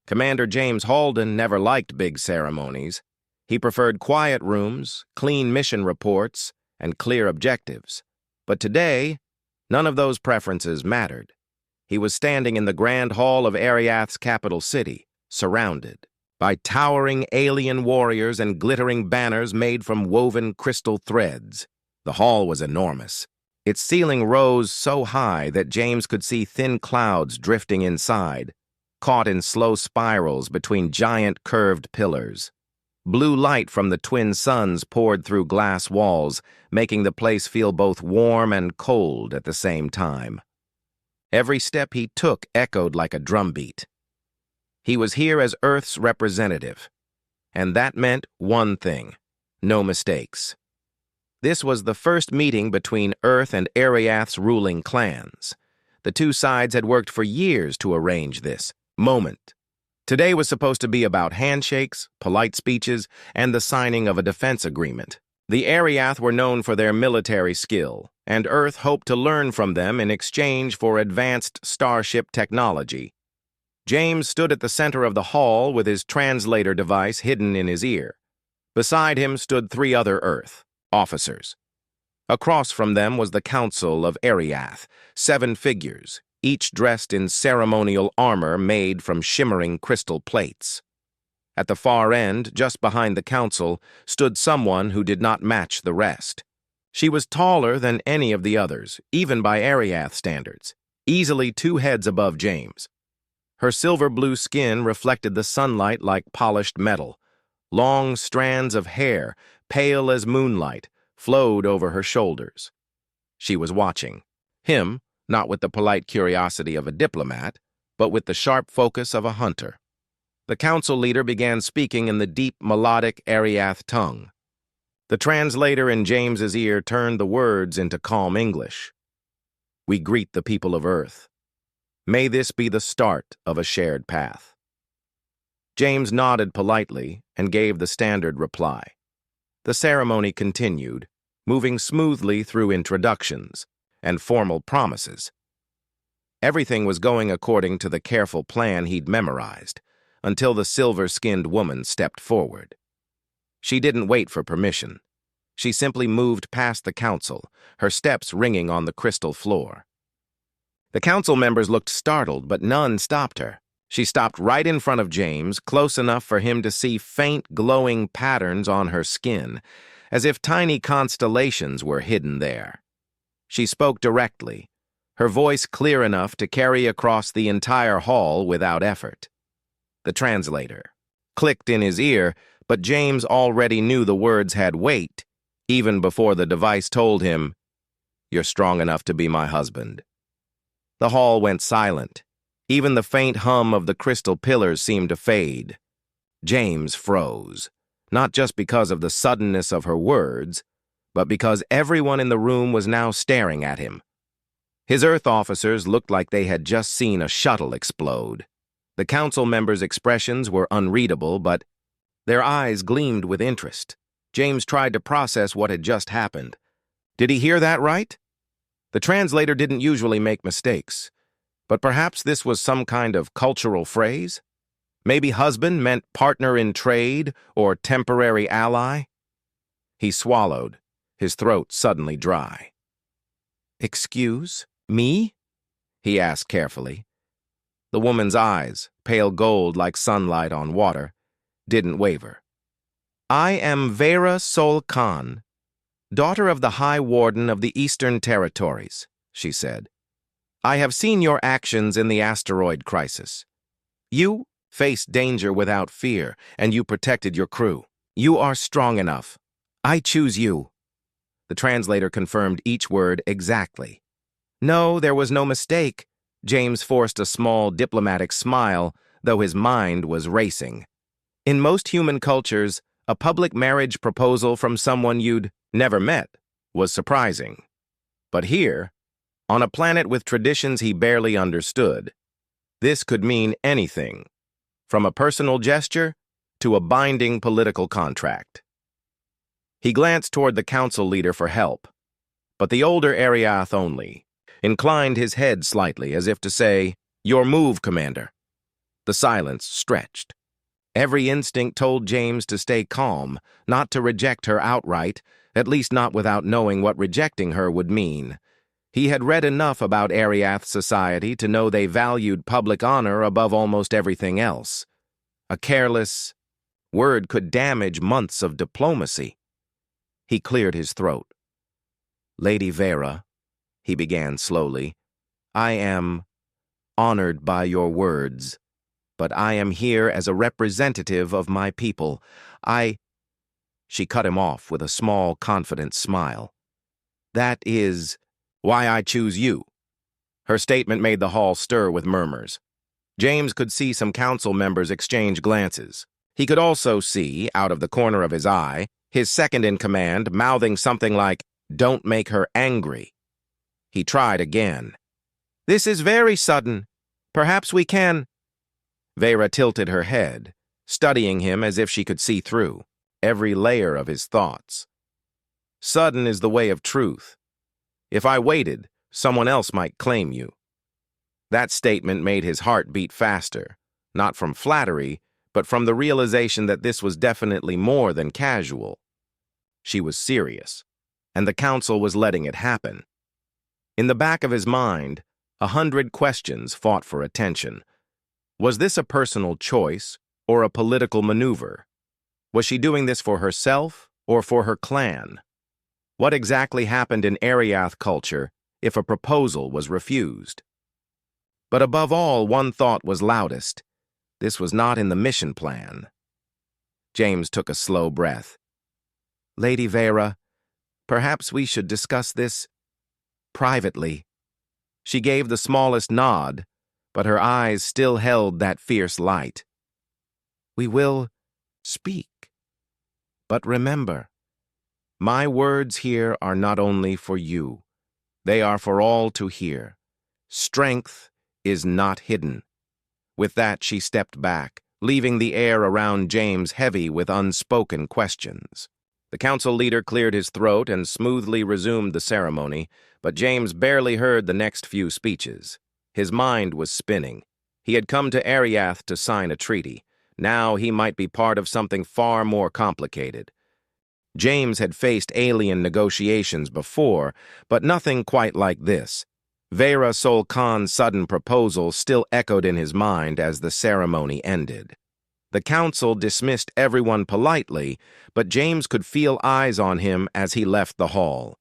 Commander James Halden never liked big ceremonies. He preferred quiet rooms, clean mission reports, and clear objectives. But today, none of those preferences mattered. He was standing in the grand hall of Ariath's capital city, surrounded by towering alien warriors and glittering banners made from woven crystal threads. The hall was enormous. Its ceiling rose so high that James could see thin clouds drifting inside, caught in slow spirals between giant curved pillars. Blue light from the twin suns poured through glass walls, making the place feel both warm and cold at the same time. Every step he took echoed like a drumbeat. He was here as Earth's representative, and that meant one thing: no mistakes. This was the first meeting between Earth and Ariath's ruling clans. The two sides had worked for years to arrange this moment. Today was supposed to be about handshakes, polite speeches, and the signing of a defense agreement. The Ariath were known for their military skill, and Earth hoped to learn from them in exchange for advanced starship technology. James stood at the center of the hall with his translator device hidden in his ear. Beside him stood 3 other Earth officers. Across from them was the Council of Ariath, 7 figures, each dressed in ceremonial armor made from shimmering crystal plates. At the far end, just behind the council, stood someone who did not match the rest. She was taller than any of the others, even by Ariath standards, easily 2 heads above James. Her silver-blue skin reflected the sunlight like polished metal. Long strands of hair, pale as moonlight, flowed over her shoulders. She was watching him, not with the polite curiosity of a diplomat, but with the sharp focus of a hunter. The council leader began speaking in the deep, melodic Ariath tongue. The translator in James's ear turned the words into calm English. "We greet the people of Earth. May this be the start of a shared path." James nodded politely and gave the standard reply. The ceremony continued, moving smoothly through introductions and formal promises. Everything was going according to the careful plan he'd memorized, until the silver-skinned woman stepped forward. She didn't wait for permission. She simply moved past the council, her steps ringing on the crystal floor. The council members looked startled, but none stopped her. She stopped right in front of James, close enough for him to see faint, glowing patterns on her skin, as if tiny constellations were hidden there. She spoke directly, her voice clear enough to carry across the entire hall without effort. The translator clicked in his ear, but James already knew the words had weight, even before the device told him, "You're strong enough to be my husband." The hall went silent. Even the faint hum of the crystal pillars seemed to fade. James froze, not just because of the suddenness of her words, but because everyone in the room was now staring at him. His Earth officers looked like they had just seen a shuttle explode. The council members' expressions were unreadable, but their eyes gleamed with interest. James tried to process what had just happened. Did he hear that right? The translator didn't usually make mistakes, but perhaps this was some kind of cultural phrase? Maybe husband meant partner in trade or temporary ally? He swallowed, his throat suddenly dry. "Excuse me?" he asked carefully. The woman's eyes, pale gold like sunlight on water, didn't waver. "I am Vera Sol Khan, daughter of the High Warden of the Eastern Territories," she said. "I have seen your actions in the asteroid crisis. You faced danger without fear, and you protected your crew. You are strong enough. I choose you." The translator confirmed each word exactly. No, there was no mistake. James forced a small diplomatic smile, though his mind was racing. In most human cultures, a public marriage proposal from someone you'd never met was surprising. But here, on a planet with traditions he barely understood, this could mean anything, from a personal gesture to a binding political contract. He glanced toward the council leader for help, but the older Ariath only inclined his head slightly as if to say, "Your move, Commander." The silence stretched. Every instinct told James to stay calm, not to reject her outright, at least not without knowing what rejecting her would mean. He had read enough about Ariath society to know they valued public honor above almost everything else. A careless word could damage months of diplomacy. He cleared his throat. "Lady Vera," he began slowly, "I am honored by your words, but I am here as a representative of my people. She cut him off with a small, confident smile. "That is why I choose you." Her statement made the hall stir with murmurs. James could see some council members exchange glances. He could also see, out of the corner of his eye, his second-in-command mouthing something like, "Don't make her angry." He tried again. "This is very sudden. Perhaps we can—" Vera tilted her head, studying him as if she could see through every layer of his thoughts. "Sudden is the way of truth. If I waited, someone else might claim you." That statement made his heart beat faster, not from flattery, but from the realization that this was definitely more than casual. She was serious, and the council was letting it happen. In the back of his mind, 100 questions fought for attention. Was this a personal choice or a political maneuver? Was she doing this for herself or for her clan? What exactly happened in Ariath culture if a proposal was refused? But above all, one thought was loudest. This was not in the mission plan. James took a slow breath. "Lady Vera, perhaps we should discuss this privately." She gave the smallest nod, but her eyes still held that fierce light. "We will speak. But remember, my words here are not only for you. They are for all to hear. Strength is not hidden." With that, she stepped back, leaving the air around James heavy with unspoken questions. The council leader cleared his throat and smoothly resumed the ceremony, but James barely heard the next few speeches. His mind was spinning. He had come to Ariath to sign a treaty. Now he might be part of something far more complicated. James had faced alien negotiations before, but nothing quite like this. Vera Sol Khan's sudden proposal still echoed in his mind as the ceremony ended. The council dismissed everyone politely, but James could feel eyes on him as he left the hall.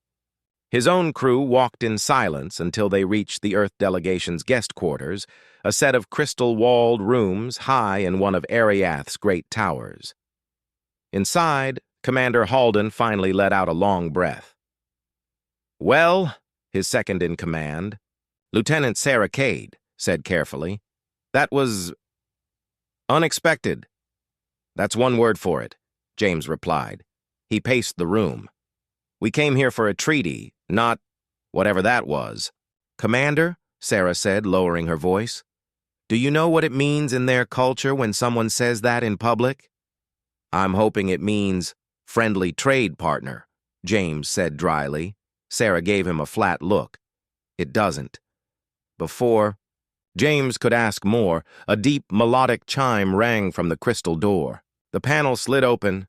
His own crew walked in silence until they reached the Earth delegation's guest quarters, a set of crystal-walled rooms high in one of Ariath's great towers. Inside, Commander Halden finally let out a long breath. "Well," his second-in-command, Lieutenant Sarah Cade, said carefully, "that was unexpected." "That's one word for it," James replied. He paced the room. "We came here for a treaty, not whatever that was." "Commander," Sarah said, lowering her voice, "do you know what it means in their culture when someone says that in public?" "I'm hoping it means friendly trade partner," James said dryly. Sarah gave him a flat look. "It doesn't." Before James could ask more, a deep, melodic chime rang from the crystal door. The panel slid open,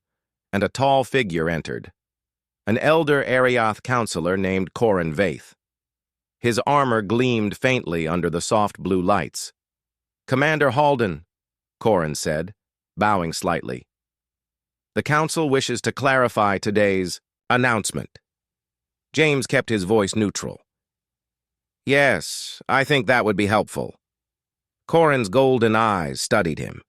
and a tall figure entered. An elder Ariath counselor named Corin Vaith. His armor gleamed faintly under the soft blue lights. "Commander Halden," Corin said, bowing slightly. "The council wishes to clarify today's announcement." James kept his voice neutral. "Yes, I think that would be helpful." Corin's golden eyes studied him.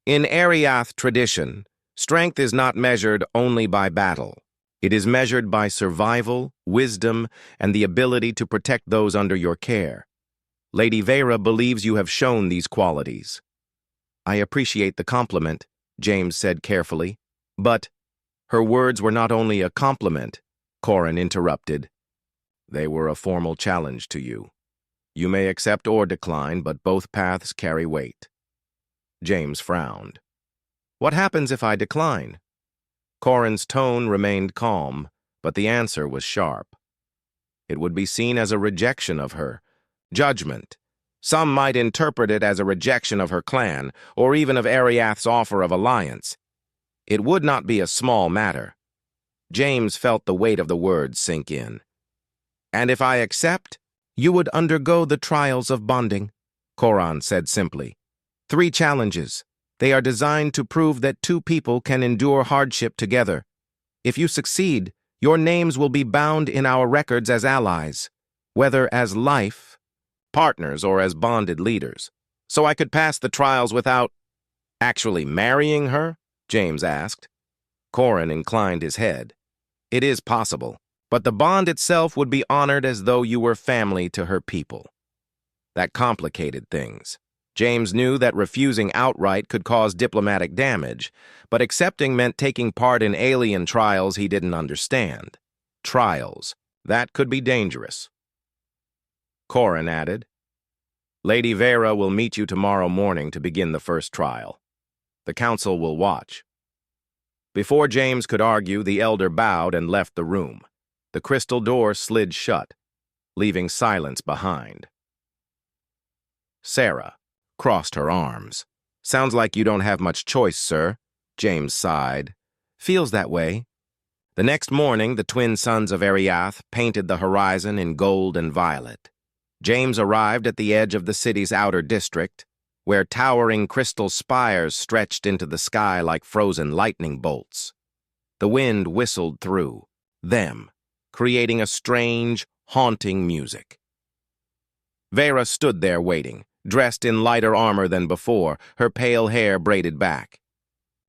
"In Ariath tradition, strength is not measured only by battle. It is measured by survival, wisdom, and the ability to protect those under your care. Lady Vera believes you have shown these qualities." "I appreciate the compliment," James said carefully. "But her words were not only a compliment," Corin interrupted. "They were a formal challenge to you. You may accept or decline, but both paths carry weight." James frowned. "What happens if I decline?" Corin's tone remained calm, but the answer was sharp. "It would be seen as a rejection of her, judgment, Some might interpret it as a rejection of her clan, or even of Ariath's offer of alliance. It would not be a small matter. James felt the weight of the words sink in. "And if I accept, you would undergo the trials of bonding," Koran said simply. "3 challenges. They are designed to prove that 2 people can endure hardship together. If you succeed, your names will be bound in our records as allies, whether as life, partners, or as bonded leaders. So I could pass the trials without actually marrying her?" James asked. Koran inclined his head. "It is possible, but the bond itself would be honored as though you were family to her people." That complicated things. James knew that refusing outright could cause diplomatic damage, but accepting meant taking part in alien trials he didn't understand. Trials. That could be dangerous. Koran added, "Lady Vera will meet you tomorrow morning to begin the first trial. The council will watch." Before James could argue, the elder bowed and left the room. The crystal door slid shut, leaving silence behind. Sarah crossed her arms. "Sounds like you don't have much choice, sir," James sighed. "Feels that way." The next morning, the twin sons of Ariath painted the horizon in gold and violet. James arrived at the edge of the city's outer district, where towering crystal spires stretched into the sky like frozen lightning bolts. The wind whistled through them, creating a strange, haunting music. Vera stood there waiting, dressed in lighter armor than before, her pale hair braided back.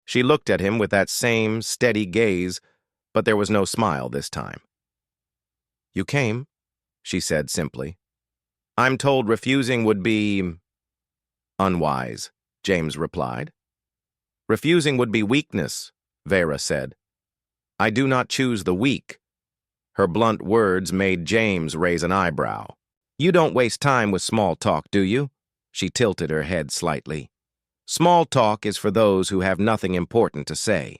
She looked at him with that same steady gaze, but there was no smile this time. "You came," she said simply. "I'm told refusing would be unwise," James replied. "Refusing would be weakness," Vera said. "I do not choose the weak." Her blunt words made James raise an eyebrow. "You don't waste time with small talk, do you?" She tilted her head slightly. "Small talk is for those who have nothing important to say."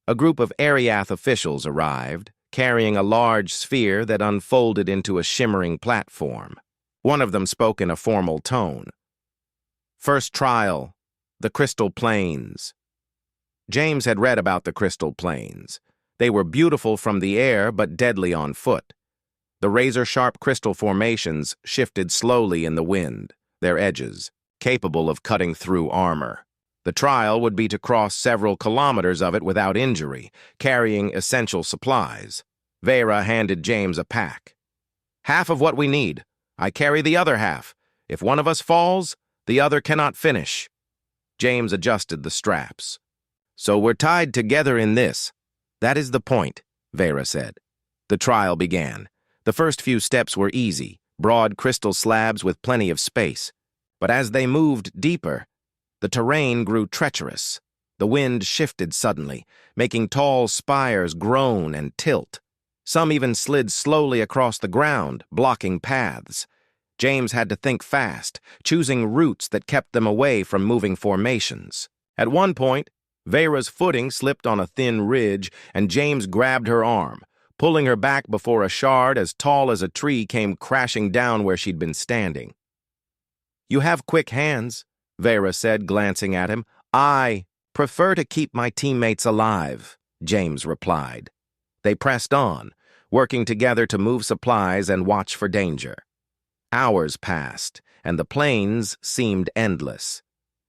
A group of Ariath officials arrived, carrying a large sphere that unfolded into a shimmering platform. One of them spoke in a formal tone. "First trial, the Crystal Plains." James had read about the Crystal Plains. They were beautiful from the air, but deadly on foot. The razor-sharp crystal formations shifted slowly in the wind, their edges capable of cutting through armor. The trial would be to cross several kilometers of it without injury, carrying essential supplies. Vera handed James a pack. "Half of what we need. I carry the other half. If one of us falls, the other cannot finish." James adjusted the straps. "So we're tied together in this." "That is the point," Vera said. The trial began. The first few steps were easy, broad crystal slabs with plenty of space. But as they moved deeper, the terrain grew treacherous. The wind shifted suddenly, making tall spires groan and tilt. Some even slid slowly across the ground, blocking paths. James had to think fast, choosing routes that kept them away from moving formations. At one point, Vera's footing slipped on a thin ridge, and James grabbed her arm, pulling her back before a shard as tall as a tree came crashing down where she'd been standing. "You have quick hands," Vera said, glancing at him. "I prefer to keep my teammates alive," James replied. They pressed on, working together to move supplies and watch for danger. Hours passed, and the plains seemed endless.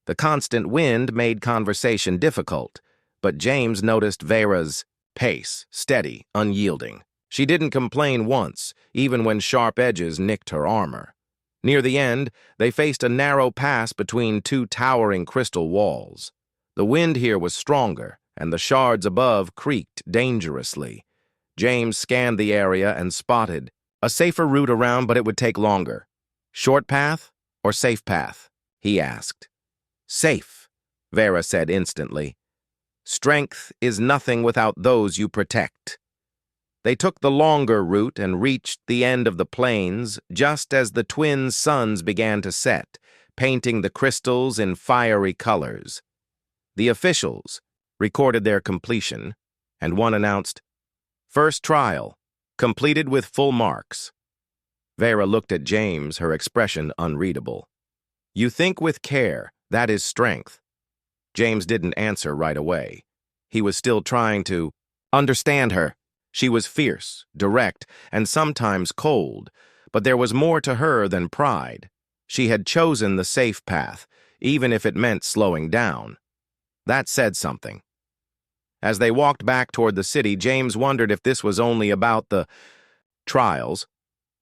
The constant wind made conversation difficult, but James noticed Vera's pace, steady, unyielding. She didn't complain once, even when sharp edges nicked her armor. Near the end, they faced a narrow pass between 2 towering crystal walls. The wind here was stronger, and the shards above creaked dangerously. James scanned the area and spotted a safer route around, but it would take longer. "Short path or safe path?" he asked. "Safe," Vera said instantly. "Strength is nothing without those you protect." They took the longer route and reached the end of the plains just as the twin suns began to set, painting the crystals in fiery colors. The officials recorded their completion, and one announced, "First trial, completed with full marks." Vera looked at James, her expression unreadable. You think with care, that is strength. James didn't answer right away. He was still trying to understand her. She was fierce, direct, and sometimes cold, but there was more to her than pride. She had chosen the safe path, even if it meant slowing down. That said something. As they walked back toward the city, James wondered if this was only about the trials,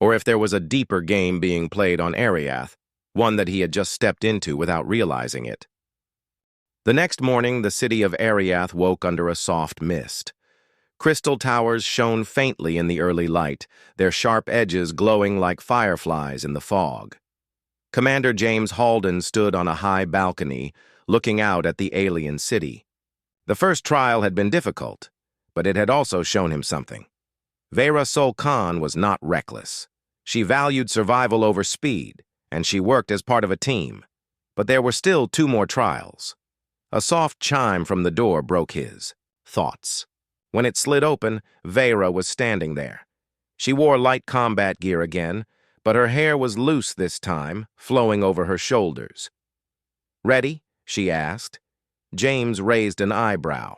or if there was a deeper game being played on Ariath, one that he had just stepped into without realizing it. The next morning, the city of Ariath woke under a soft mist. Crystal towers shone faintly in the early light, their sharp edges glowing like fireflies in the fog. Commander James Halden stood on a high balcony, looking out at the alien city. The first trial had been difficult, but it had also shown him something. Vera Sol Khan was not reckless. She valued survival over speed, and she worked as part of a team. But there were still 2 more trials. A soft chime from the door broke his thoughts. When it slid open, Vera was standing there. She wore light combat gear again, but her hair was loose this time, flowing over her shoulders. "Ready?" she asked. James raised an eyebrow.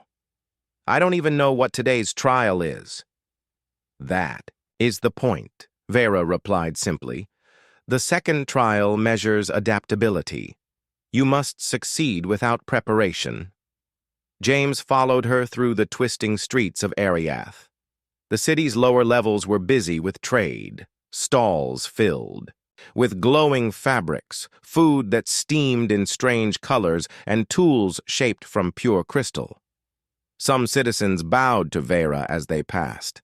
"I don't even know what today's trial is." "That is the point," Vera replied simply. "The second trial measures adaptability. You must succeed without preparation." James followed her through the twisting streets of Ariath. The city's lower levels were busy with trade, stalls filled, with glowing fabrics, food that steamed in strange colors, and tools shaped from pure crystal. Some citizens bowed to Vera as they passed.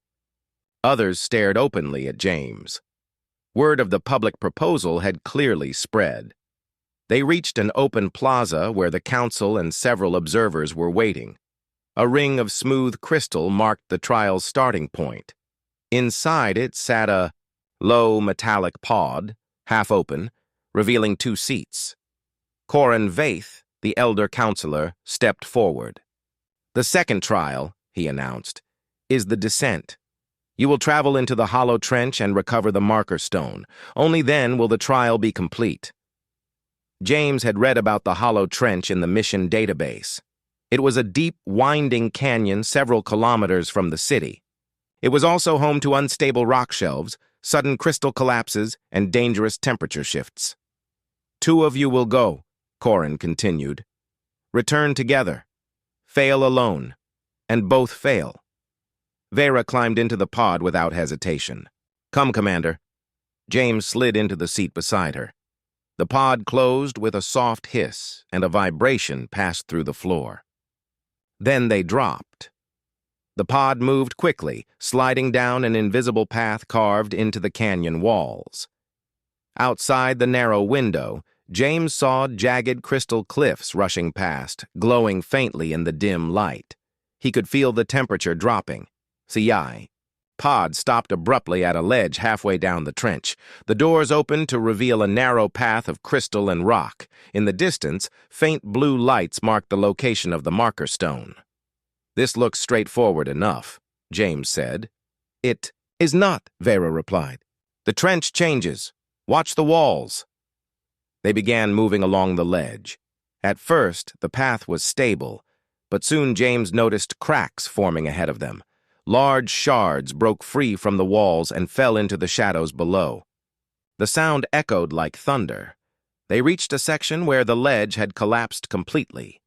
Others stared openly at James. Word of the public proposal had clearly spread. They reached an open plaza where the council and several observers were waiting. A ring of smooth crystal marked the trial's starting point. Inside it sat a low metallic pod, half open, revealing 2 seats. Corin Vaith, the elder counselor, stepped forward. "The second trial," he announced, "is the descent. You will travel into the hollow trench and recover the marker stone. Only then will the trial be complete." James had read about the hollow trench in the mission database. It was a deep, winding canyon several kilometers from the city. It was also home to unstable rock shelves, sudden crystal collapses, and dangerous temperature shifts. "2 of you will go," Corin continued. "Return together. Fail alone. And both fail." Vera climbed into the pod without hesitation. "Come, Commander." James slid into the seat beside her. The pod closed with a soft hiss, and a vibration passed through the floor. Then they dropped. The pod moved quickly, sliding down an invisible path carved into the canyon walls. Outside the narrow window, James saw jagged crystal cliffs rushing past, glowing faintly in the dim light. He could feel the temperature dropping. Sci-Fi. Pod stopped abruptly at a ledge halfway down the trench. The doors opened to reveal a narrow path of crystal and rock. In the distance, faint blue lights marked the location of the marker stone. "This looks straightforward enough," James said. "It is not," Vera replied. "The trench changes. Watch the walls." They began moving along the ledge. At first, the path was stable, but soon James noticed cracks forming ahead of them. Large shards broke free from the walls and fell into the shadows below. The sound echoed like thunder. They reached a section where the ledge had collapsed completely.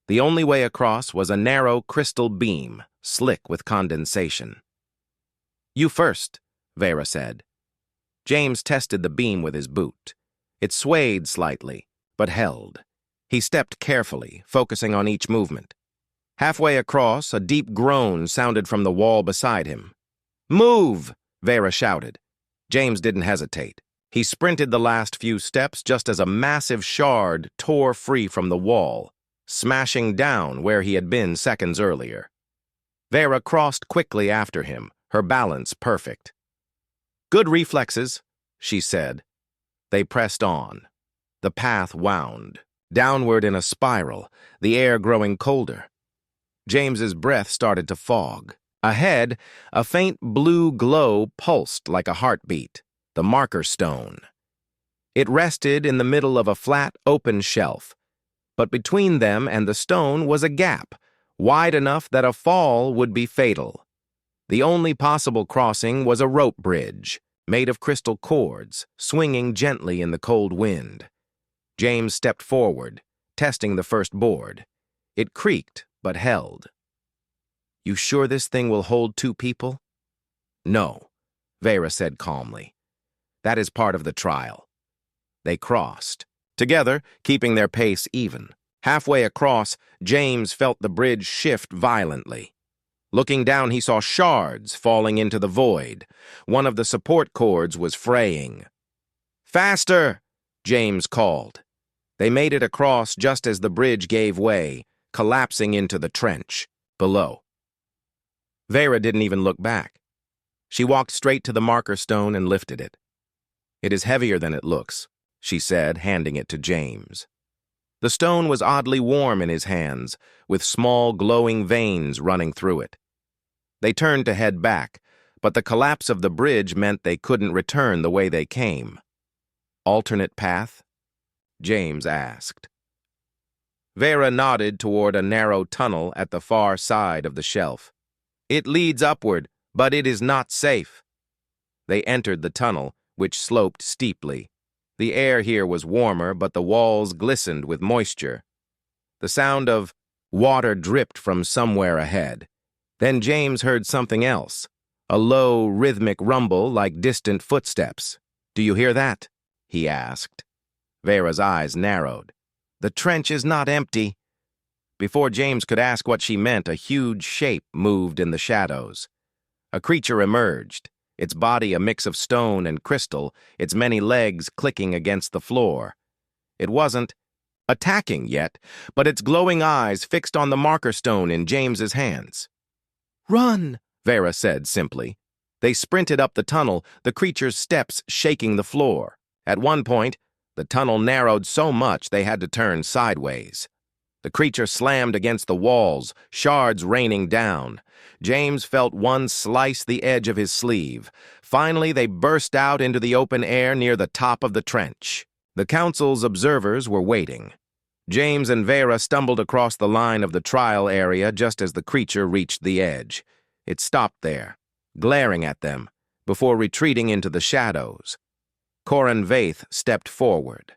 The only way across was a narrow crystal beam, slick with condensation. "You first," Vera said. James tested the beam with his boot. It swayed slightly, but held. He stepped carefully, focusing on each movement. Halfway across, a deep groan sounded from the wall beside him. "Move!" Vera shouted. James didn't hesitate. He sprinted the last few steps just as a massive shard tore free from the wall, smashing down where he had been seconds earlier. Vera crossed quickly after him, her balance perfect. "Good reflexes," she said. They pressed on. The path wound, downward in a spiral, the air growing colder. James's breath started to fog. Ahead, a faint blue glow pulsed like a heartbeat, the marker stone. It rested in the middle of a flat, open shelf, but between them and the stone was a gap, wide enough that a fall would be fatal. The only possible crossing was a rope bridge, made of crystal cords, swinging gently in the cold wind. James stepped forward, testing the first board. It creaked, but held. "You sure this thing will hold 2 people?" "No," Vera said calmly. "That is part of the trial." They crossed, together, keeping their pace even. Halfway across, James felt the bridge shift violently. Looking down, he saw shards falling into the void. One of the support cords was fraying. "Faster!" James called. They made it across just as the bridge gave way, collapsing into the trench below. Vera didn't even look back. She walked straight to the marker stone and lifted it. "It is heavier than it looks," she said, handing it to James. The stone was oddly warm in his hands, with small glowing veins running through it. They turned to head back, but the collapse of the bridge meant they couldn't return the way they came. "Alternate path?" James asked. Vera nodded toward a narrow tunnel at the far side of the shelf. "It leads upward, but it is not safe." They entered the tunnel, which sloped steeply. The air here was warmer, but the walls glistened with moisture. The sound of water dripped from somewhere ahead. Then James heard something else, a low, rhythmic rumble like distant footsteps. "Do you hear that?" he asked. Vera's eyes narrowed. "The trench is not empty." Before James could ask what she meant, a huge shape moved in the shadows. A creature emerged, its body a mix of stone and crystal, its many legs clicking against the floor. It wasn't attacking yet, but its glowing eyes fixed on the marker stone in James's hands. "Run," Vera said simply. They sprinted up the tunnel, the creature's steps shaking the floor. At one point, the tunnel narrowed so much they had to turn sideways. The creature slammed against the walls, shards raining down. James felt one slice the edge of his sleeve. Finally, they burst out into the open air near the top of the trench. The council's observers were waiting. James and Vera stumbled across the line of the trial area just as the creature reached the edge. It stopped there, glaring at them, before retreating into the shadows. Corin Vaith stepped forward.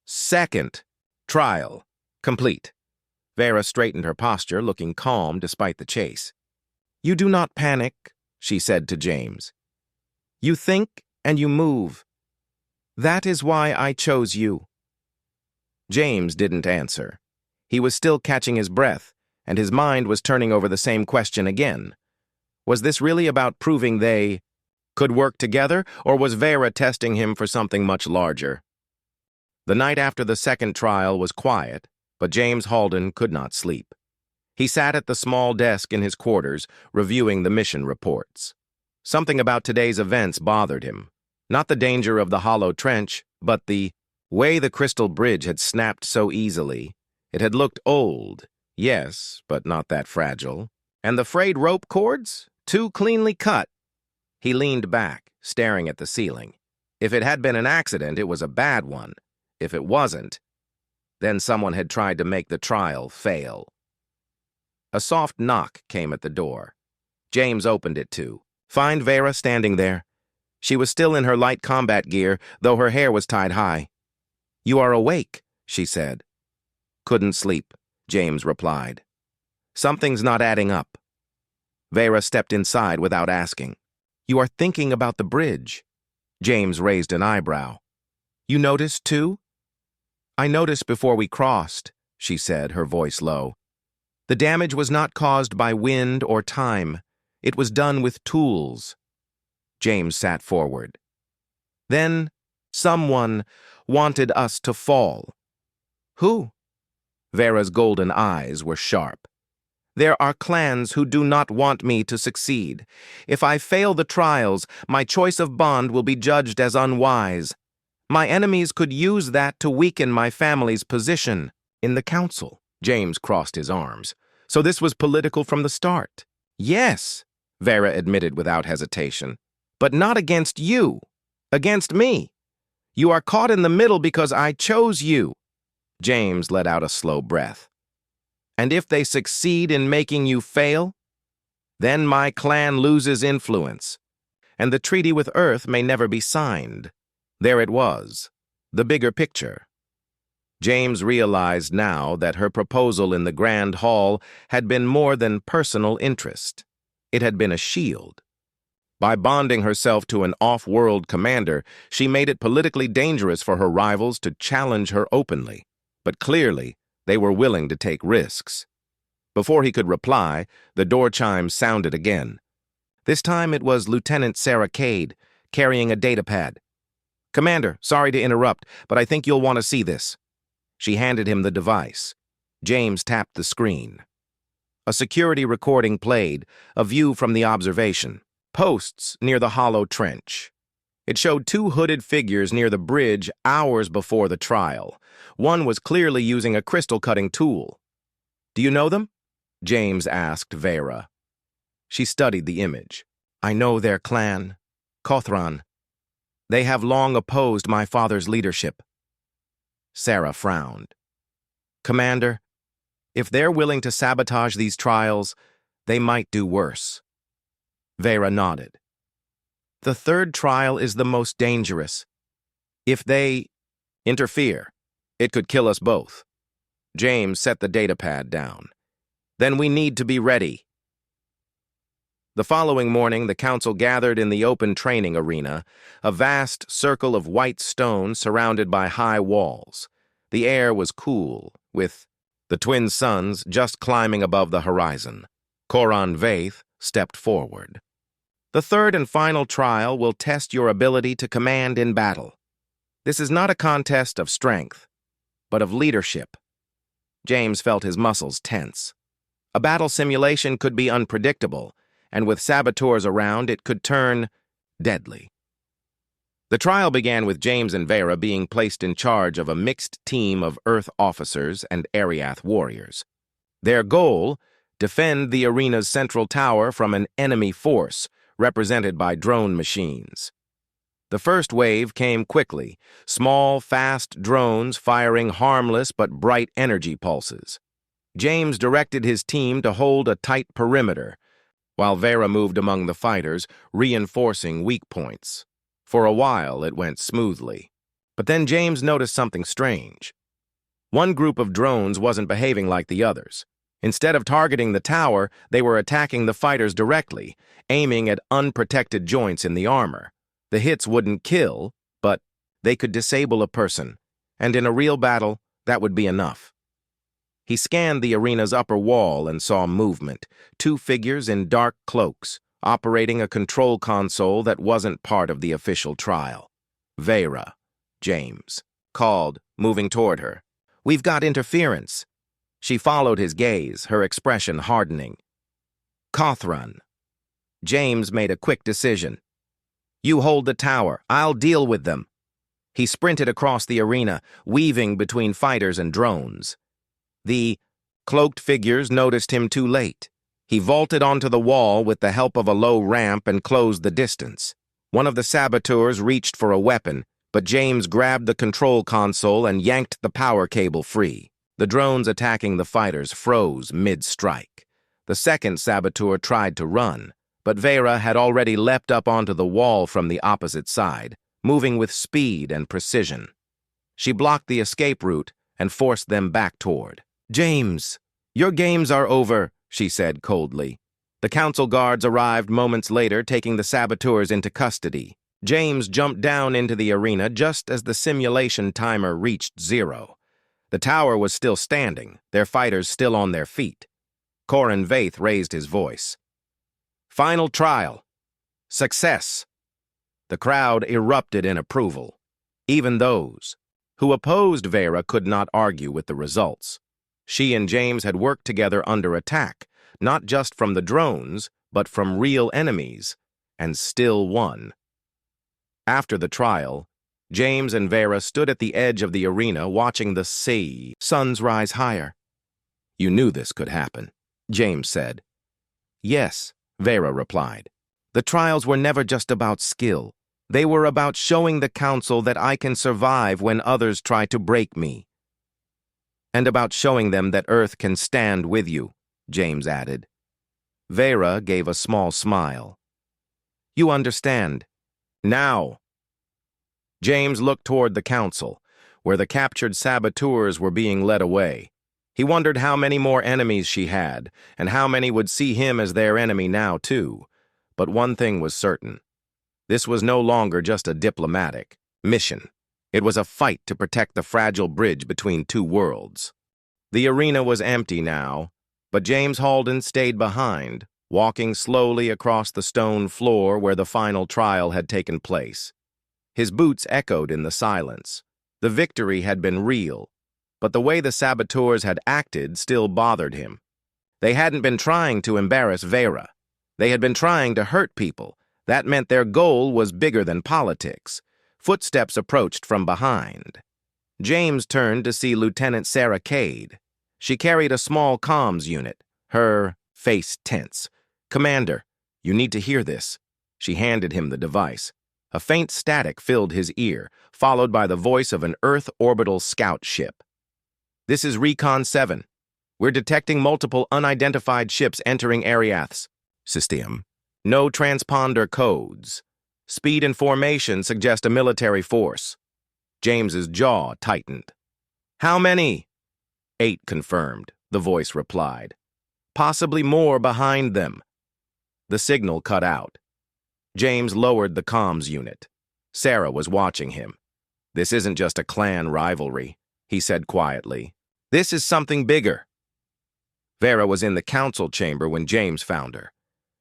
"Second trial complete." Vera straightened her posture, looking calm despite the chase. "You do not panic," she said to James. "You think and you move. That is why I chose you." James didn't answer. He was still catching his breath, and his mind was turning over the same question again. Was this really about proving they could work together, or was Vera testing him for something much larger? The night after the second trial was quiet, but James Halden could not sleep. He sat at the small desk in his quarters, reviewing the mission reports. Something about today's events bothered him. Not the danger of the hollow trench, but the way the crystal bridge had snapped so easily. It had looked old, yes, but not that fragile. And the frayed rope cords? Too cleanly cut. He leaned back, staring at the ceiling. If it had been an accident, it was a bad one. If it wasn't, then someone had tried to make the trial fail. A soft knock came at the door. James opened it to find Vera standing there. She was still in her light combat gear, though her hair was tied high. "You are awake," she said. "Couldn't sleep," James replied. "Something's not adding up." Vera stepped inside without asking. "You are thinking about the bridge." James raised an eyebrow. "You noticed too?" "I noticed before we crossed," she said, her voice low. "The damage was not caused by wind or time. It was done with tools." James sat forward. "Then someone wanted us to fall." "Who?" Vera's golden eyes were sharp. "There are clans who do not want me to succeed. If I fail the trials, my choice of bond will be judged as unwise. My enemies could use that to weaken my family's position in the council." James crossed his arms. "So this was political from the start?" "Yes," Vera admitted without hesitation. "But not against you. Against me. You are caught in the middle because I chose you. James let out a slow breath. And if they succeed in making you fail, then my clan loses influence, and the treaty with Earth may never be signed. There it was, the bigger picture. James realized now that her proposal in the Grand Hall had been more than personal interest. It had been a shield. By bonding herself to an off-world commander, she made it politically dangerous for her rivals to challenge her openly. But clearly, they were willing to take risks. Before he could reply, the door chimes sounded again. This time it was Lieutenant Sarah Cade, carrying a datapad. "Commander, sorry to interrupt, but I think you'll want to see this." She handed him the device. James tapped the screen. A security recording played, a view from the observation posts near the hollow trench. It showed two hooded figures near the bridge hours before the trial. One was clearly using a crystal-cutting tool. "Do you know them?" James asked Vera. She studied the image. "I know their clan, Kothran. They have long opposed my father's leadership." Sarah frowned. "Commander, if they're willing to sabotage these trials, they might do worse." Vera nodded. "The third trial is the most dangerous. If they interfere, it could kill us both." James set the datapad down. "Then we need to be ready." The following morning, the council gathered in the open training arena, a vast circle of white stone surrounded by high walls. The air was cool, with the twin suns just climbing above the horizon. Koran Vaith stepped forward. "The third and final trial will test your ability to command in battle. This is not a contest of strength, but of leadership." James felt his muscles tense. A battle simulation could be unpredictable, and with saboteurs around, it could turn deadly. The trial began with James and Vera being placed in charge of a mixed team of Earth officers and Ariath warriors. Their goal, defend the arena's central tower from an enemy force, represented by drone machines. The first wave came quickly, small, fast drones firing harmless but bright energy pulses. James directed his team to hold a tight perimeter, while Vera moved among the fighters, reinforcing weak points. For a while, it went smoothly. But then James noticed something strange. One group of drones wasn't behaving like the others. Instead of targeting the tower, they were attacking the fighters directly, aiming at unprotected joints in the armor. The hits wouldn't kill, but they could disable a person, and in a real battle, that would be enough. He scanned the arena's upper wall and saw movement, two figures in dark cloaks, operating a control console that wasn't part of the official trial. "Vera," James called, moving toward her. "We've got interference." She followed his gaze, her expression hardening. "Kothran." James made a quick decision. "You hold the tower. I'll deal with them." He sprinted across the arena, weaving between fighters and drones. The cloaked figures noticed him too late. He vaulted onto the wall with the help of a low ramp and closed the distance. One of the saboteurs reached for a weapon, but James grabbed the control console and yanked the power cable free. The drones attacking the fighters froze mid-strike. The second saboteur tried to run, but Vera had already leapt up onto the wall from the opposite side, moving with speed and precision. She blocked the escape route and forced them back toward. "James, your games are over," she said coldly. The council guards arrived moments later, taking the saboteurs into custody. James jumped down into the arena just as the simulation timer reached 0. The tower was still standing, their fighters still on their feet. Koran Vaith raised his voice. "Final trial. Success." The crowd erupted in approval. Even those who opposed Vera could not argue with the results. She and James had worked together under attack, not just from the drones, but from real enemies, and still won. After the trial, James and Vera stood at the edge of the arena watching the suns rise higher. "You knew this could happen," James said. "Yes," Vera replied. "The trials were never just about skill. They were about showing the Council that I can survive when others try to break me. And about showing them that Earth can stand with you, James added. Vera gave a small smile. You understand. Now. James looked toward the Council, where the captured saboteurs were being led away. He wondered how many more enemies she had, and how many would see him as their enemy now, too. But one thing was certain. This was no longer just a diplomatic mission. It was a fight to protect the fragile bridge between two worlds. The arena was empty now, but James Halden stayed behind, walking slowly across the stone floor where the final trial had taken place. His boots echoed in the silence. The victory had been real, but the way the saboteurs had acted still bothered him. They hadn't been trying to embarrass Vera. They had been trying to hurt people. That meant their goal was bigger than politics. Footsteps approached from behind. James turned to see Lieutenant Sarah Cade. She carried a small comms unit, her face tense. Commander, you need to hear this. She handed him the device. A faint static filled his ear, followed by the voice of an Earth orbital scout ship. This is Recon 7. We're detecting multiple unidentified ships entering Ariath's system. No transponder codes. Speed and formation suggest a military force. James's jaw tightened. How many? 8 confirmed, the voice replied. Possibly more behind them. The signal cut out. James lowered the comms unit. Sarah was watching him. This isn't just a clan rivalry, he said quietly. This is something bigger. Vera was in the council chamber when James found her.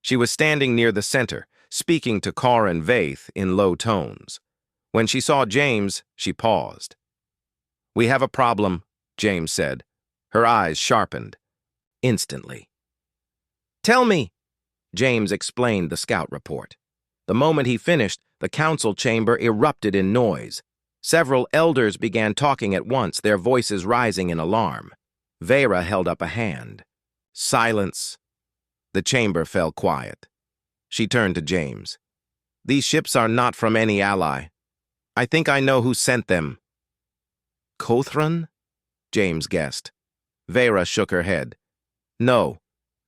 She was standing near the center, speaking to Corin Vaith in low tones. When she saw James, she paused. We have a problem, James said. Her eyes sharpened. Instantly. Tell me, James explained the scout report. The moment he finished, the council chamber erupted in noise. Several elders began talking at once, their voices rising in alarm. Vera held up a hand. Silence. The chamber fell quiet. She turned to James. These ships are not from any ally. I think I know who sent them. Kothran? James guessed. Vera shook her head. No.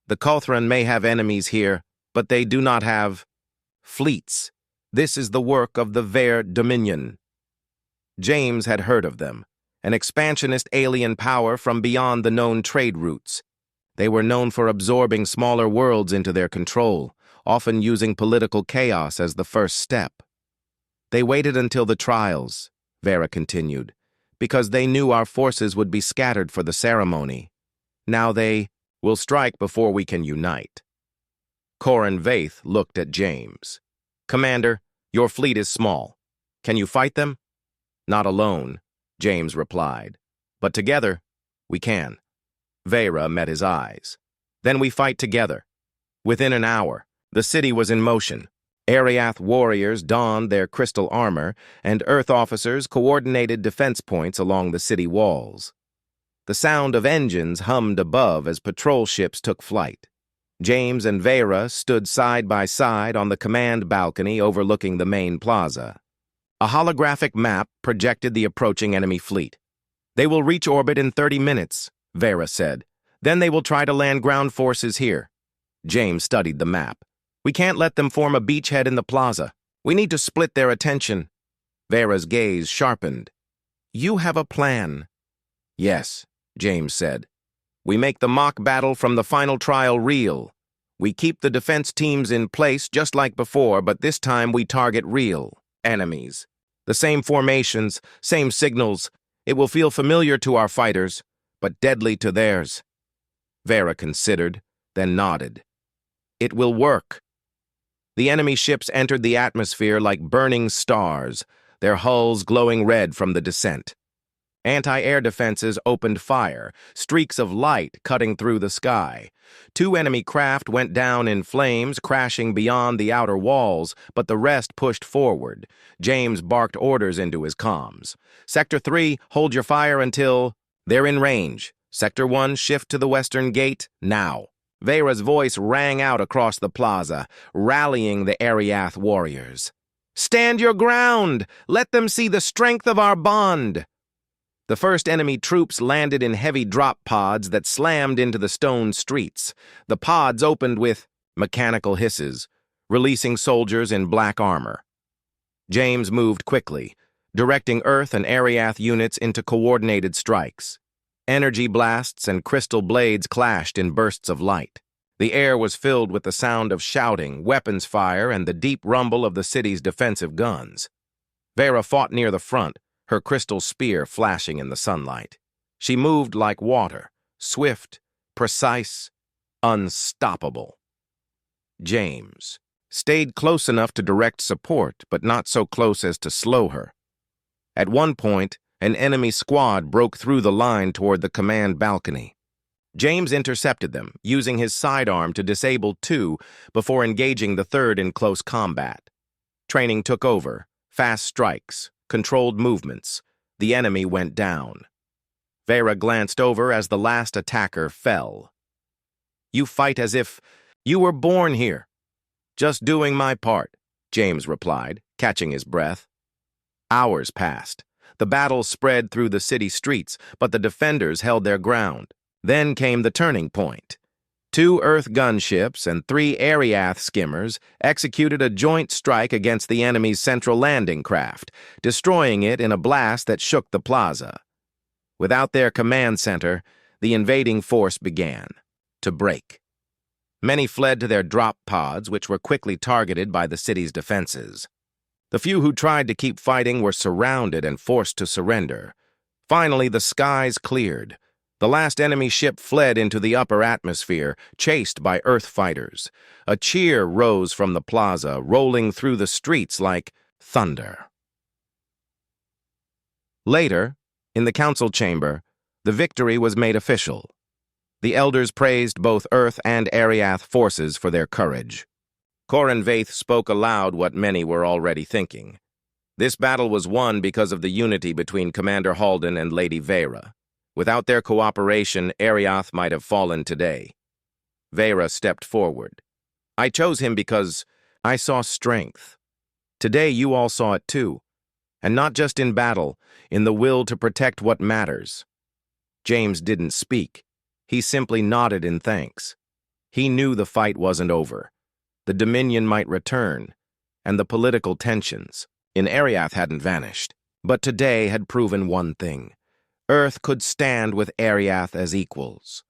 The Kothran may have enemies here, but they do not have fleets. This is the work of the Ver Dominion. James had heard of them, an expansionist alien power from beyond the known trade routes. They were known for absorbing smaller worlds into their control, often using political chaos as the first step. They waited until the trials, Vera continued, because they knew our forces would be scattered for the ceremony. Now they will strike before we can unite. Corin Vaith looked at James. Commander, your fleet is small. Can you fight them? Not alone, James replied. But together, we can. Vera met his eyes. Then we fight together. Within an hour, the city was in motion. Ariath warriors donned their crystal armor, and Earth officers coordinated defense points along the city walls. The sound of engines hummed above as patrol ships took flight. James and Vera stood side by side on the command balcony overlooking the main plaza. A holographic map projected the approaching enemy fleet. They will reach orbit in 30 minutes, Vera said. Then they will try to land ground forces here. James studied the map. We can't let them form a beachhead in the plaza. We need to split their attention. Vera's gaze sharpened. You have a plan. Yes, James said. We make the mock battle from the final trial real. We keep the defense teams in place just like before, but this time we target real enemies. The same formations, same signals. It will feel familiar to our fighters, but deadly to theirs. Vera considered, then nodded. It will work. The enemy ships entered the atmosphere like burning stars, their hulls glowing red from the descent. Anti-air defenses opened fire, streaks of light cutting through the sky. 2 enemy craft went down in flames, crashing beyond the outer walls, but the rest pushed forward. James barked orders into his comms. Sector 3, hold your fire until they're in range. Sector 1, shift to the western gate, now. Vera's voice rang out across the plaza, rallying the Ariath warriors. "Stand your ground! Let them see the strength of our bond!" The first enemy troops landed in heavy drop pods that slammed into the stone streets. The pods opened with mechanical hisses, releasing soldiers in black armor. James moved quickly, directing Earth and Ariath units into coordinated strikes. Energy blasts and crystal blades clashed in bursts of light. The air was filled with the sound of shouting, weapons fire, and the deep rumble of the city's defensive guns. Vera fought near the front, her crystal spear flashing in the sunlight. She moved like water, swift, precise, unstoppable. James stayed close enough to direct support, but not so close as to slow her. At one point, an enemy squad broke through the line toward the command balcony. James intercepted them, using his sidearm to disable two before engaging the third in close combat. Training took over, fast strikes, controlled movements. The enemy went down. Vera glanced over as the last attacker fell. "You fight as if you were born here." "Just doing my part," James replied, catching his breath. Hours passed. The battle spread through the city streets, but the defenders held their ground. Then came the turning point. 2 Earth gunships and 3 Ariath skimmers executed a joint strike against the enemy's central landing craft, destroying it in a blast that shook the plaza. Without their command center, the invading force began to break. Many fled to their drop pods, which were quickly targeted by the city's defenses. The few who tried to keep fighting were surrounded and forced to surrender. Finally, the skies cleared. The last enemy ship fled into the upper atmosphere, chased by Earth fighters. A cheer rose from the plaza, rolling through the streets like thunder. Later, in the council chamber, the victory was made official. The elders praised both Earth and Ariath forces for their courage. Corin Vaith spoke aloud what many were already thinking. This battle was won because of the unity between Commander Halden and Lady Vera. Without their cooperation, Ariath might have fallen today. Vera stepped forward. "I chose him because I saw strength. Today you all saw it too. And not just in battle, in the will to protect what matters." James didn't speak. He simply nodded in thanks. He knew the fight wasn't over. The Dominion might return, and the political tensions in Ariath hadn't vanished. But today had proven one thing. Earth could stand with Ariath as equals.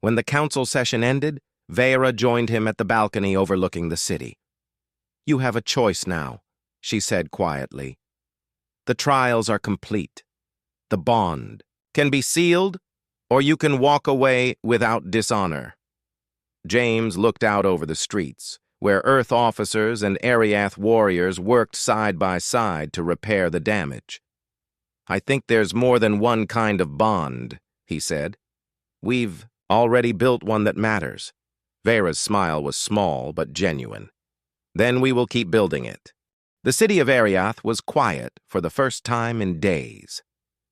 When the council session ended, Vera joined him at the balcony overlooking the city. "You have a choice now," she said quietly. "The trials are complete. The bond can be sealed, or you can walk away without dishonor." James looked out over the streets, where Earth officers and Ariath warriors worked side by side to repair the damage. "I think there's more than one kind of bond," he said. "We've already built one that matters." Vera's smile was small but genuine. "Then we will keep building it." The city of Ariath was quiet for the first time in days.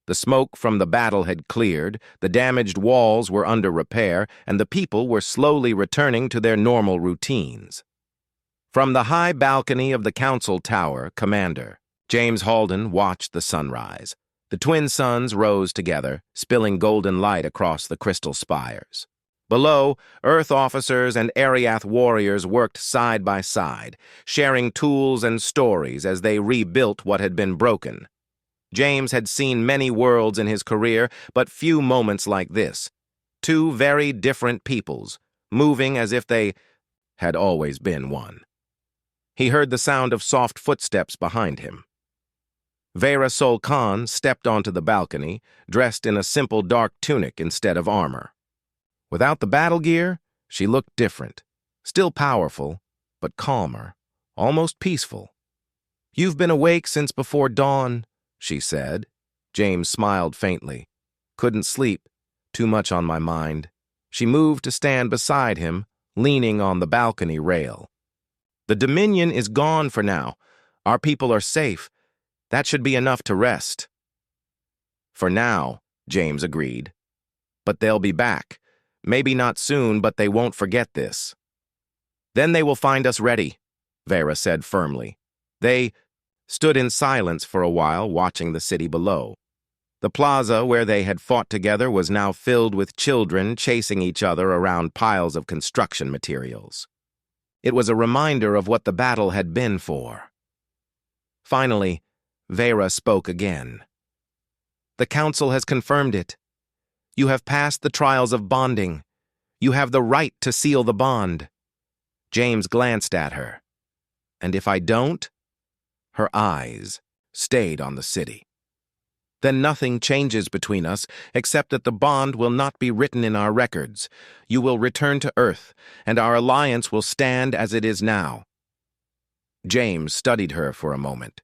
The smoke from the battle had cleared, the damaged walls were under repair, and the people were slowly returning to their normal routines. From the high balcony of the council tower, Commander James Halden watched the sunrise. The twin suns rose together, spilling golden light across the crystal spires. Below, Earth officers and Ariath warriors worked side by side, sharing tools and stories as they rebuilt what had been broken. James had seen many worlds in his career, but few moments like this. 2 very different peoples, moving as if they had always been one. He heard the sound of soft footsteps behind him. Vera Sol Khan stepped onto the balcony, dressed in a simple dark tunic instead of armor. Without the battle gear, she looked different, still powerful, but calmer, almost peaceful. "You've been awake since before dawn," she said. James smiled faintly. "Couldn't sleep. Too much on my mind." She moved to stand beside him, leaning on the balcony rail. "The Dominion is gone for now. Our people are safe. That should be enough to rest." "For now," James agreed. "But they'll be back. Maybe not soon, but they won't forget this." "Then they will find us ready," Vera said firmly. They stood in silence for a while, watching the city below. The plaza where they had fought together was now filled with children chasing each other around piles of construction materials. It was a reminder of what the battle had been for. Finally, Vera spoke again. "The council has confirmed it. You have passed the trials of bonding. You have the right to seal the bond." James glanced at her. "And if I don't?" Her eyes stayed on the city. "Then nothing changes between us, except that the bond will not be written in our records. You will return to Earth, and our alliance will stand as it is now." James studied her for a moment.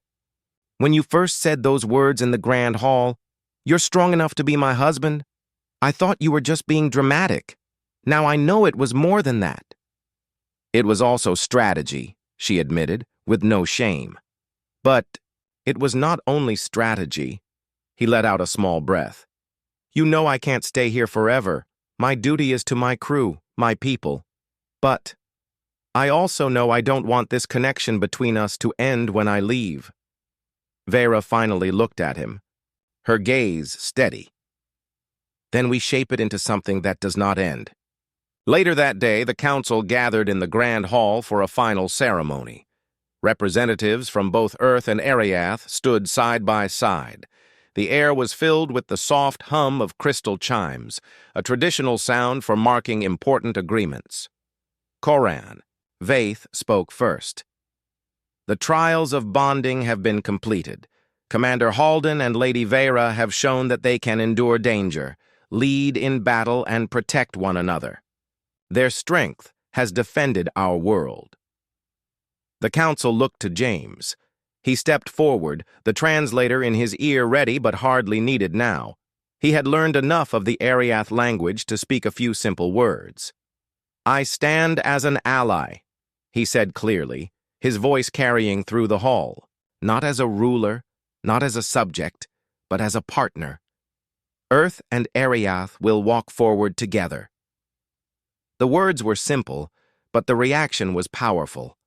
"When you first said those words in the Grand Hall, 'You're strong enough to be my husband,' I thought you were just being dramatic. Now I know it was more than that." "It was also strategy," she admitted, with no shame. "But it was not only strategy." He let out a small breath. "You know I can't stay here forever. My duty is to my crew, my people. But I also know I don't want this connection between us to end when I leave." Vera finally looked at him, her gaze steady. "Then we shape it into something that does not end." Later that day, the council gathered in the Grand Hall for a final ceremony. Representatives from both Earth and Ariath stood side by side. The air was filled with the soft hum of crystal chimes, a traditional sound for marking important agreements. Koran, Vaith, spoke first. "The trials of bonding have been completed. Commander Halden and Lady Vera have shown that they can endure danger, lead in battle, and protect one another. Their strength has defended our world." The council looked to James. He stepped forward, the translator in his ear ready but hardly needed now. He had learned enough of the Ariath language to speak a few simple words. "I stand as an ally," he said clearly, his voice carrying through the hall. "Not as a ruler, not as a subject, but as a partner. Earth and Ariath will walk forward together." The words were simple, but the reaction was powerful.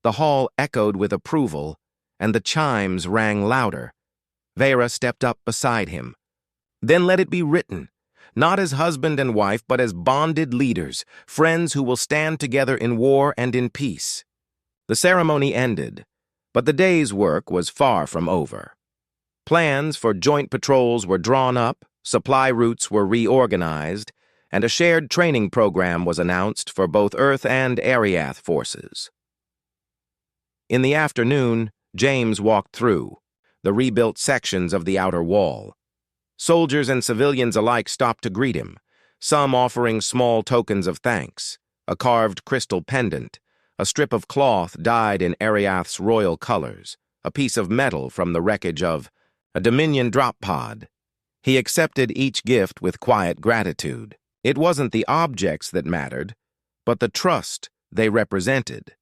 The hall echoed with approval, and the chimes rang louder. Vera stepped up beside him. "Then let it be written, not as husband and wife, but as bonded leaders, friends who will stand together in war and in peace." The ceremony ended, but the day's work was far from over. Plans for joint patrols were drawn up, supply routes were reorganized, and a shared training program was announced for both Earth and Ariath forces. In the afternoon, James walked through the rebuilt sections of the outer wall. Soldiers and civilians alike stopped to greet him, some offering small tokens of thanks, a carved crystal pendant, a strip of cloth dyed in Ariath's royal colors, a piece of metal from the wreckage of a Dominion drop pod. He accepted each gift with quiet gratitude. It wasn't the objects that mattered, but the trust they represented.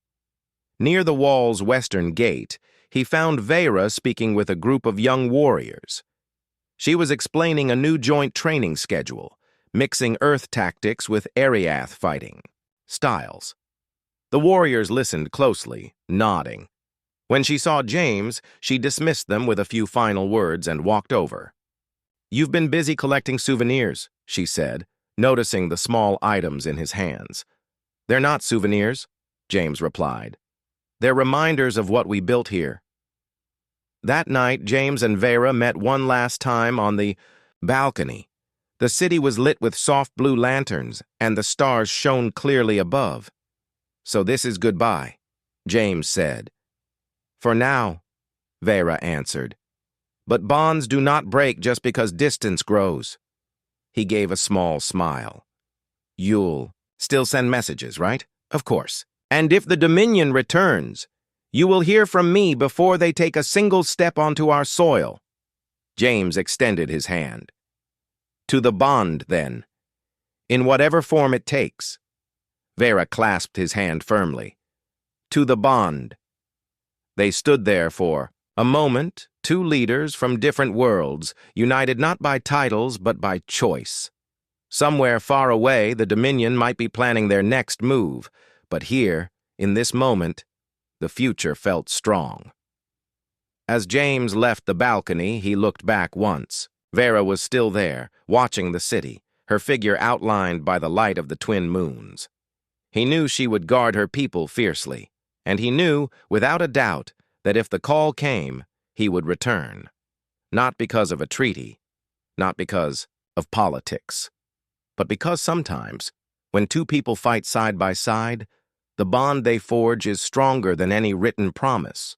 Near the wall's western gate, he found Vera speaking with a group of young warriors. She was explaining a new joint training schedule, mixing Earth tactics with Ariath fighting styles. The warriors listened closely, nodding. When she saw James, she dismissed them with a few final words and walked over. "You've been busy collecting souvenirs," she said, noticing the small items in his hands. "They're not souvenirs," James replied. "They're reminders of what we built here." That night, James and Vera met one last time on the balcony. The city was lit with soft blue lanterns, and the stars shone clearly above. "So this is goodbye," James said. "For now," Vera answered. "But bonds do not break just because distance grows." He gave a small smile. "You'll still send messages, right? Of course. And if the Dominion returns, you will hear from me before they take a single step onto our soil." James extended his hand. "To the bond, then, in whatever form it takes." Vera clasped his hand firmly. "To the bond." They stood there for a moment, two leaders from different worlds, united not by titles but by choice. Somewhere far away, the Dominion might be planning their next move, but here, in this moment, the future felt strong. As James left the balcony, he looked back once. Vera was still there, watching the city, her figure outlined by the light of the twin moons. He knew she would guard her people fiercely, and he knew, without a doubt, that if the call came, he would return. Not because of a treaty, not because of politics, but because sometimes, when two people fight side by side, the bond they forge is stronger than any written promise.